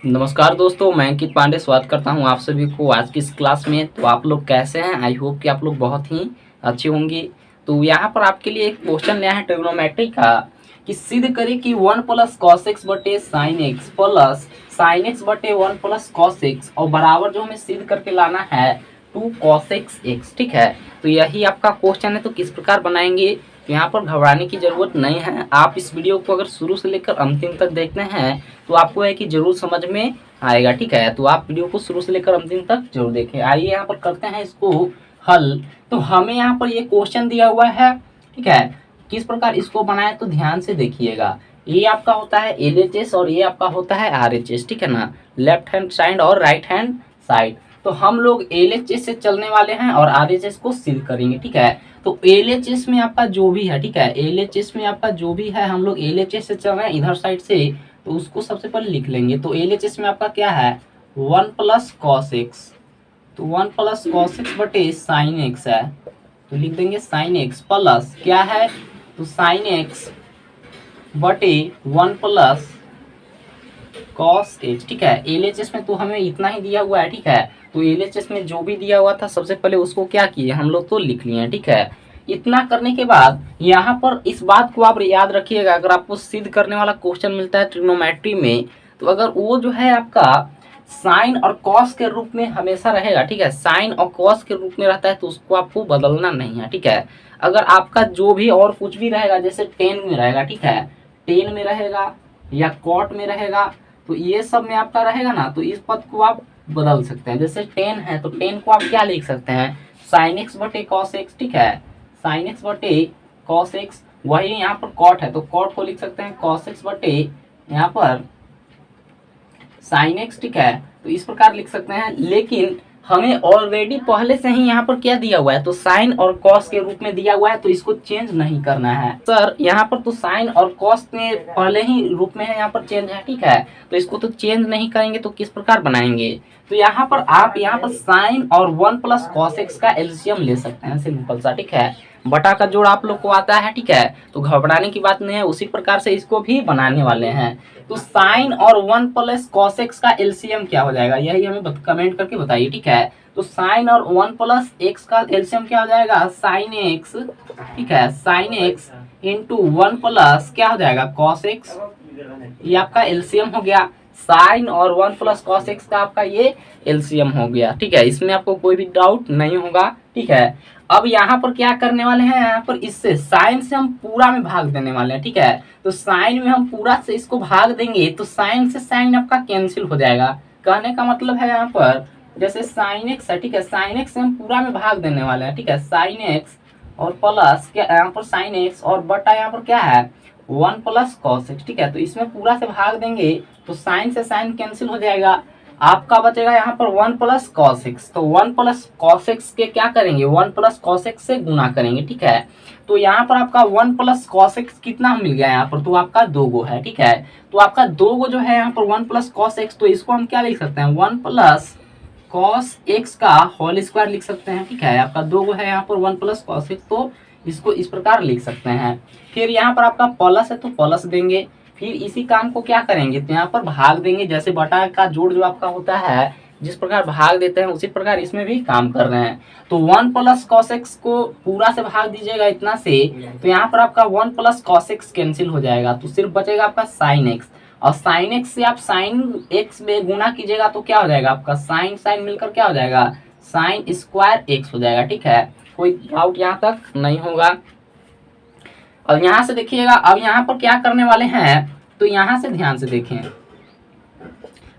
नमस्कार दोस्तों, मैं अंकित पांडे स्वागत करता हूं आप सभी को आज की इस क्लास में। तो आप लोग कैसे हैं? आई होप कि आप लोग बहुत ही अच्छे होंगे। तो यहाँ पर आपके लिए एक क्वेश्चन लिया है ट्रिग्नोमेट्री का कि सिद्ध करें कि 1 प्लस कॉस एक्स बटे sine x plus sine x बटे 1 प्लस कॉस एक्स और बराबर जो हमें सिद्ध करके लाना है 2 कॉस एक्स एक्स। ठीक है, तो यही आपका क्वेश्चन है। तो किस प्रकार बनाएंगे, तो यहाँ पर घबराने की जरूरत नहीं है। आप इस वीडियो को अगर शुरू से लेकर अंतिम तक देखते हैं तो आपको है कि जरूर समझ में आएगा। ठीक है, तो आप वीडियो को शुरू से लेकर अंतिम तक जरूर देखें। आइए यहाँ पर करते हैं इसको हल। तो हमें यहाँ पर ये क्वेश्चन दिया हुआ है। ठीक है, किस प्रकार इसको बनाए तो ध्यान से देखिएगा। ये आपका होता है LHS और ये आपका होता है RHS। ठीक है ना, लेफ्ट हैंड साइड और राइट हैंड साइड। तो हम लोग LHS से चलने वाले हैं और RHS को सिद्ध करेंगे। ठीक है, तो LHS में आपका जो भी है, ठीक है, LHS में आपका जो भी है, हम लोग LHS से चल रहे हैं इधर साइड से, तो उसको सबसे पहले लिख लेंगे। तो LHS में आपका क्या है 1 प्लस कॉस एक्स, तो 1 प्लस कॉस एक्स बटे साइन एक्स है, तो लिख देंगे साइन एक्स प्लस क्या है, तो साइन एक्स बटे 1 प्लस कॉस एक्स। ठीक है, LHS में तो हमें इतना ही दिया हुआ है। ठीक है, तो LHS में जो भी दिया हुआ था सबसे पहले उसको क्या किए हम लोग तो लिख लिए हैं। ठीक है, इतना करने के बाद यहाँ पर इस बात को आप याद रखिएगा, अगर आपको सिद्ध करने वाला क्वेश्चन मिलता है ट्रिग्नोमेट्री में, तो अगर वो जो है आपका साइन और कॉस के रूप में हमेशा रहेगा, ठीक है, साइन और कॉस के रूप में रहता है तो उसको आपको बदलना नहीं है। ठीक है, अगर आपका जो भी और कुछ भी रहेगा, जैसे टेन में रहेगा, ठीक है, टेन में रहेगा या कॉट में रहेगा, तो ये सब में आपका रहेगा ना, तो इस पद को आप बदल सकते हैं। जैसे टेन है तो टेन को आप क्या लिख सकते हैं, साइन एक्स बटे कॉस एक्स। ठीक है, साइन एक्स बटे कॉस एक्स। वही यहाँ पर कॉट है तो कॉट को लिख सकते हैं कॉस एक्स बटे यहाँ पर साइन एक्स। ठीक है, तो इस प्रकार लिख सकते हैं। लेकिन हमें ऑलरेडी पहले से ही यहाँ पर क्या दिया हुआ है, तो साइन और कॉस के रूप में दिया हुआ है, तो इसको चेंज नहीं करना है। सर यहाँ पर तो साइन और कॉस में पहले ही रूप में है, यहाँ पर चेंज है। ठीक है, तो इसको तो चेंज नहीं करेंगे तो किस प्रकार बनाएंगे, तो यहाँ पर आप यहाँ पर साइन और 1 प्लस कॉस एक्स का एलसीएम ले सकते हैं, सिंपल सा। ठीक है, बटा का जोड़ आप लोग को आता है। ठीक है, तो घबराने की बात नहीं है, उसी प्रकार से इसको भी बनाने वाले हैं। तो साइन और 1 प्लस कॉस एक्स का एलसीएम क्या हो जाएगा, यही हमें कमेंट करके बताइए। ठीक है, तो साइन और 1 प्लस एक्स का एलसीएम क्या हो जाएगा, साइन एक्स। ठीक है, साइन एक्स इंटू 1 प्लस क्या हो जाएगा कॉस एक्स, ये आपका एलसीएम हो गया। साइन और 1 प्लस कॉस एक्स का आपका ये एलसीएम हो गया। ठीक है, इसमें आपको कोई भी डाउट नहीं होगा। ठीक है, अब यहाँ पर क्या करने वाले हैं, यहाँ पर इससे साइन से हम पूरा में भाग देने वाले हैं। ठीक है, तो साइन में हम पूरा से इसको भाग देंगे तो साइन से साइन आपका कैंसिल हो जाएगा। कहने का मतलब है यहाँ पर जैसे साइन एक्स है, ठीक है, साइन एक्स से हम पूरा में भाग देने वाले हैं। ठीक है, साइन एक्स और प्लस क्या यहाँ पर साइन एक्स और बटा यहाँ पर क्या है 1 प्लस कॉस एक्स। ठीक है, तो इसमें पूरा से भाग देंगे तो साइन से साइन कैंसिल हो जाएगा। आपका बचेगा यहाँ पर 1 प्लस कॉस एक्स, तो 1 प्लस कॉस एक्स के क्या करेंगे 1 प्लस कॉस एक्स से गुना करेंगे। ठीक है, तो यहाँ पर आपका 1 प्लस कॉस एक्स कितना मिल गया यहाँ पर, तो आपका 2 गो है। ठीक है, तो आपका 2 गो जो है यहाँ पर 1 प्लस कॉस एक्स, तो इसको हम क्या लिख सकते हैं 1 प्लस कॉस एक्स का होल स्क्वायर लिख सकते हैं। ठीक है, आपका 2 गो है यहाँ पर 1 प्लस कॉस एक्स, तो इसको इस प्रकार लिख सकते हैं। फिर यहाँ पर आपका प्लस है तो प्लस देंगे, फिर इसी काम को क्या करेंगे तो यहाँ पर भाग देंगे। जैसे बटा का जोड़ जो आपका होता है जिस प्रकार भाग देते हैं उसी प्रकार इसमें भी काम कर रहे हैं। तो 1 प्लस कॉस एक्स को पूरा से भाग दीजिएगा इतना से, तो यहाँ पर आपका 1 प्लस कॉस एक्स कैंसिल हो जाएगा, तो सिर्फ बचेगा आपका साइन एक्स। और साइन एक्स से आप साइन एक्स में गुना कीजिएगा तो क्या हो जाएगा आपका साइन साइन मिलकर क्या हो जाएगा साइन स्क्वायर एक्स हो जाएगा। ठीक है, कोई डाउट यहाँ तक नहीं होगा। और यहाँ से देखिएगा, अब यहाँ पर क्या करने वाले हैं, तो यहाँ से ध्यान से देखें,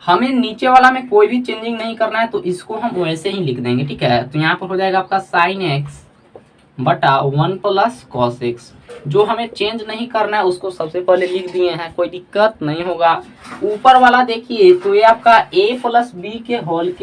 हमें नीचे वाला में कोई भी चेंजिंग नहीं करना है, तो इसको हम वैसे ही लिख देंगे। ठीक है, तो यहाँ पर हो जाएगा आपका साइन एक्स बटा 1 प्लस कॉस एक्स। जो हमें चेंज नहीं करना है उसको सबसे पहले लिख दिए हैं, कोई दिक्कत नहीं होगा। ऊपर वाला देखिए तो ये आपका a प्लस बी के होल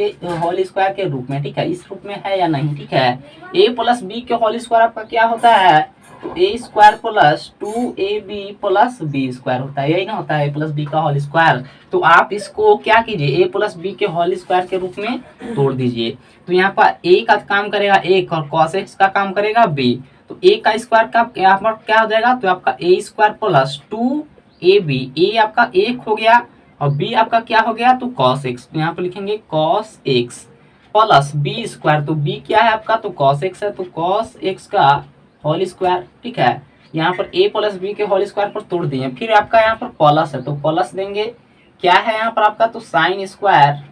स्क्वायर के रूप में, ठीक है, इस रूप में है या नहीं। ठीक है, a प्लस बी के होल स्क्वायर आपका क्या होता है, तो A square plus 2ab plus B square होता है, यही ना होता है a प्लस बी का होल स्क्वायर। तो आप इसको क्या कीजिए a प्लस बी के होल स्क्वायर के रूप में तोड़ दीजिए, तो यहाँ पर a का काम करेगा 1 और cos x का काम करेगा b, तो a का स्क्वायर का यहाँ पर क्या हो जाएगा, तो आपका a square plus 2ab, a आपका 1 हो गया और b आपका क्या हो गया, तो cos x, तो यहाँ पर लिखेंगे cos x plus b square, तो b क्या है आपका, तो cos x है, तो cos x का होल स्क्वायर। ठीक है, यहाँ पर a प्लस बी के होल स्क्वायर पर तोड़ दिए। फिर आपका यहाँ पर प्लस है, तो प्लस देंगे, क्या है यहाँ पर आपका, तो साइन स्क्वायर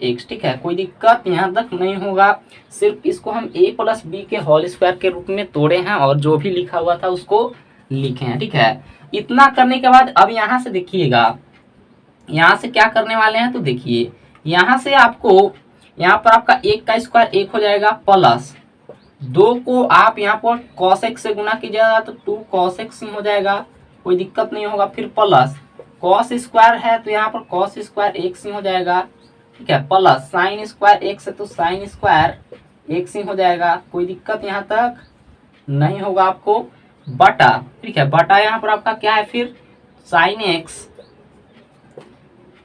एक्स। ठीक है, कोई दिक्कत यहाँ तक नहीं होगा। सिर्फ इसको हम a प्लस बी के होल स्क्वायर के रूप में तोड़े हैं और जो भी लिखा हुआ था उसको लिखे हैं। ठीक है, इतना करने के बाद अब यहाँ से देखिएगा, यहाँ से क्या करने वाले हैं, तो देखिए यहाँ से आपको, यहाँ पर आपका एक का स्क्वायर एक हो जाएगा, प्लस दो को आप यहाँ पर cos x से गुना कीजिएगा तो 2 cos x हो जाएगा, कोई दिक्कत नहीं होगा। फिर प्लस cos स्क्वायर है तो यहाँ पर cos स्क्वायर x हो जाएगा। ठीक है, प्लस साइन स्क्वायर x है तो साइन स्क्वायर x हो जाएगा, कोई दिक्कत यहाँ तक नहीं होगा आपको। बटा, ठीक है, बटा यहाँ पर आपका क्या है, फिर साइन x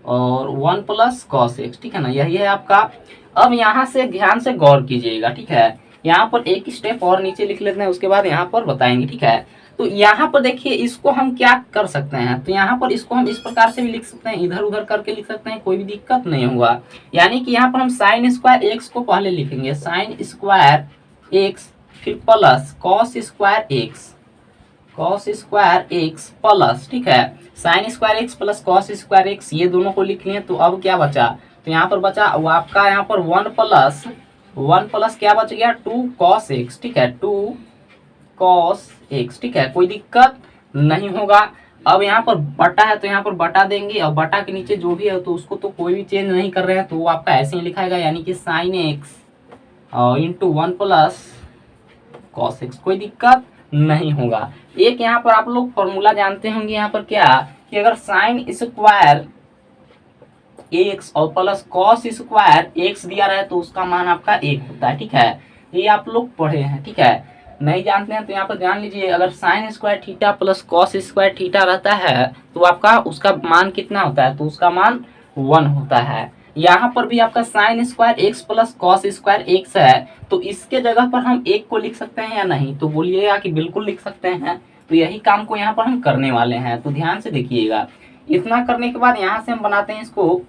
और 1 प्लस cos x। ठीक है ना, यही है आपका। अब यहाँ से ध्यान से गौर कीजिएगा। ठीक है, यहाँ पर एक स्टेप और नीचे लिख लेते हैं, उसके बाद यहाँ पर बताएंगे। ठीक है, तो यहाँ पर देखिए इसको हम क्या कर सकते हैं, तो यहाँ पर इसको हम इस प्रकार से भी लिख सकते हैं, इधर उधर करके लिख सकते हैं, कोई भी दिक्कत नहीं होगा। यानी कि यहाँ पर हम साइन स्क्वायर एक्स को पहले लिखेंगे, साइन स्क्वायर एक्स, फिर plus cos square x, cos square x plus, ठीक है, sine square x plus cos square x, ये दोनों को लिख लिए। तो अब क्या बचा, तो यहाँ पर बचा वो आपका यहाँ पर 1 प्लस क्या बच गया, 2 cos x। ठीक है, 2 cos x। ठीक है, कोई दिक्कत नहीं होगा। अब यहाँ पर बटा है तो यहाँ पर बटा देंगे, और बटा के नीचे जो भी है तो उसको तो कोई भी चेंज नहीं कर रहे हैं, तो वो आपका ऐसे ही लिखाएगा, यानी कि sine x into 1 plus cos x, कोई दिक्कत नहीं होगा। एक यहाँ पर आप लोग फॉर्मूला जानते होंगे, यहाँ पर क्या कि अगर साइन स्क्वायर एक्स और प्लस कॉस स्क्वायर एक्स दिया रहे तो उसका मान आपका 1 होता है। ठीक है, ये आप लोग पढ़े हैं। ठीक है, नहीं जानते हैं तो यहाँ पर जान लीजिए, अगर sine square theta plus cos square theta रहता है तो आपका उसका मान कितना होता है, तो उसका मान 1 होता है। यहाँ पर भी आपका sine square x plus cos square x है, तो इसके जगह पर हम 1 को लिख सकते हैं या नहीं, तो बोलिएगा कि बिल्कुल लिख सकते हैं। तो यही काम को यहाँ पर हम करने वाले हैं, तो ध्यान से देखिएगा। इतना करने के बाद यहाँ से हम बनाते हैं इसको,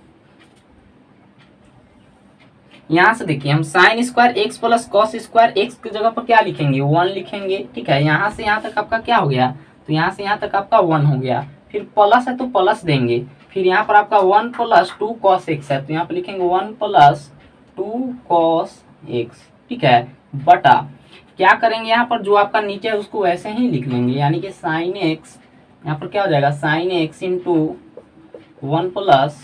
यहाँ से देखिए हम sine square x plus cos square x की जगह पर क्या लिखेंगे, 1 लिखेंगे। ठीक है, यहाँ से यहाँ तक आपका क्या हो गया, तो यहाँ से यहाँ तक आपका 1 हो गया। फिर प्लस है तो प्लस देंगे, फिर यहाँ पर आपका 1 प्लस 2 cos x है, तो यहाँ पर लिखेंगे 1 प्लस 2 cos x। ठीक है, बटा क्या करेंगे, यहाँ पर जो आपका नीचे है उसको वैसे ही लिख लेंगे, यानी कि साइन एक्स, यहाँ पर क्या हो जाएगा, sine x into 1 plus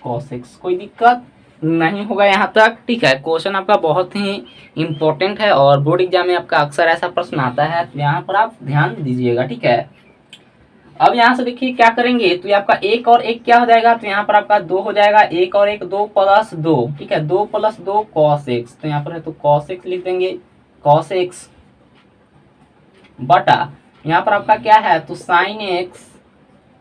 cos x, कोई दिक्कत नहीं होगा यहाँ तक। ठीक है, क्वेश्चन आपका बहुत ही इम्पोर्टेंट है और बोर्ड एग्जाम में आपका अक्सर ऐसा प्रश्न आता है, तो यहाँ पर आप ध्यान दीजिएगा। ठीक है, अब यहाँ से देखिए क्या करेंगे, तो ये आपका 1 और 1 क्या हो जाएगा, तो यहाँ पर आपका 2 हो जाएगा, 1 और 1 2 प्लस 2। ठीक है, 2 प्लस 2 cos x, तो यहाँ पर है तो cos x लिख देंगे, cos x बटा यहाँ पर आपका क्या है, तो sine x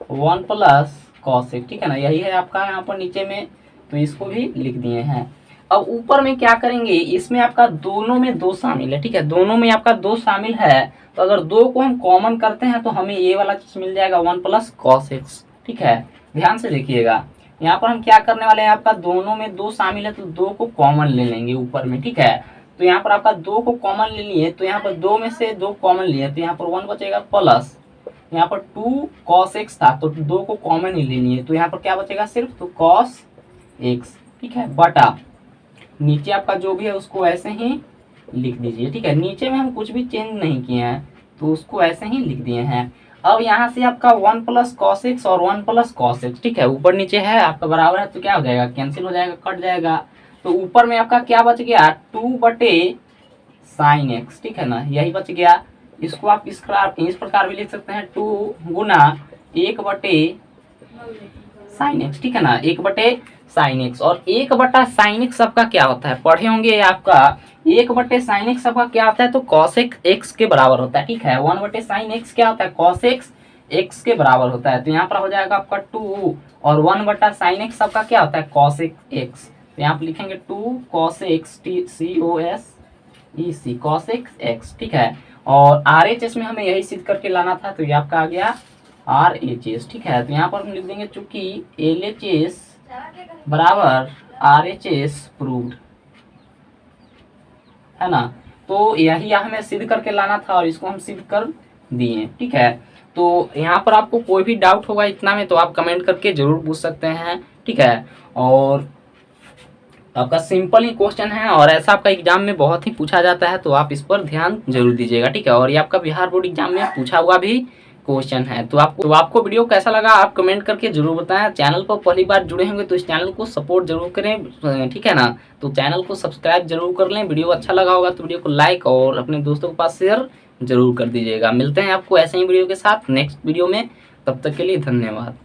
1 plus cos x। ठीक है ना, यही है आपका यहाँ पर नीचे में, तो इसको भी लिख दिए हैं। अब ऊपर में क्या करेंगे, इसमें आपका दोनों में 2 शामिल है। ठीक है, दोनों में आपका 2 शामिल है, तो अगर 2 को हम कॉमन करते हैं तो हमें ये वाला चीज मिल जाएगा 1 प्लस cos x। ठीक है, ध्यान से देखिएगा, यहाँ पर हम क्या करने वाले हैं, आपका दोनों में 2 शामिल है तो 2 को कॉमन ले लेंगे ऊपर में। ठीक है, तो यहाँ पर आपका 2 को कॉमन ले लिए, तो यहाँ पर 2 में से 2 कॉमन लिए, तो यहाँ पर 1 बचेगा, प्लस यहाँ पर 2 cos x था तो 2 को कॉमन ही ले लिए, तो यहाँ पर क्या बचेगा सिर्फ, तो cos x। ठीक है, बटा नीचे आपका जो भी है उसको ऐसे ही लिख दीजिए। ठीक है, नीचे में हम कुछ भी चेंज नहीं किए हैं तो उसको ऐसे ही लिख दिए हैं। अब यहाँ से आपका 1 प्लस cos x और 1 प्लस cos x, ठीक है, ऊपर नीचे है आपका बराबर है, तो क्या हो जाएगा, कैंसिल हो जाएगा, कट जाएगा। तो ऊपर में आपका क्या बच गया, 2 बटे साइन एक्स। ठीक है ना, यही बच गया। इसको आप इस प्रकार भी लिख सकते हैं, 2 गुना 1 बटे साइन एक्स। ठीक है ना, 1 बटे साइन एक्स, और 1 बटा साइन एक्स सबका क्या होता है, पढ़े होंगे आपका, 1 बटे साइन एक्स सबका क्या होता है, तो cos x के बराबर होता है। ठीक है, 1 बटे साइन एक्स क्या होता है, cos x के बराबर होता है, तो यहाँ पर हो जाएगा आपका 2, और 1 बटा साइन एक्स सबका क्या होता है, cos x, तो यहाँ पर लिखेंगे 2 cos x cos x। ठीक है, और RHS में हमें यही सिद्ध करके लाना था, तो ये आपका आ गया RHS, ठीक है। तो यहाँ पर हम लिख देंगे चूंकि LHS बराबर RHS प्रूव्ड, है ना। तो यही हमें सिद्ध करके लाना था और इसको हम सिद्ध कर दिए, ठीक है। तो यहाँ पर आपको कोई भी डाउट होगा इतना में तो आप कमेंट करके जरूर पूछ सकते हैं, ठीक है। और आपका सिंपल ही क्वेश्चन है और ऐसा आपका एग्जाम में बहुत ही पूछा जाता है, तो आप इस पर ध्यान जरूर दीजिएगा, ठीक है। और ये आपका बिहार बोर्ड एग्जाम में पूछा हुआ भी क्वेश्चन है। तो आपको वीडियो कैसा लगा आप कमेंट करके जरूर बताएं। चैनल पर पहली बार जुड़े होंगे तो इस चैनल को सपोर्ट जरूर करें, ठीक है ना। तो चैनल को सब्सक्राइब जरूर कर लें। वीडियो अच्छा लगा होगा तो वीडियो को लाइक और अपने दोस्तों के पास शेयर जरूर कर दीजिएगा। मिलते हैं आपको ऐसे ही वीडियो के साथ नेक्स्ट वीडियो में, तब तक के लिए धन्यवाद।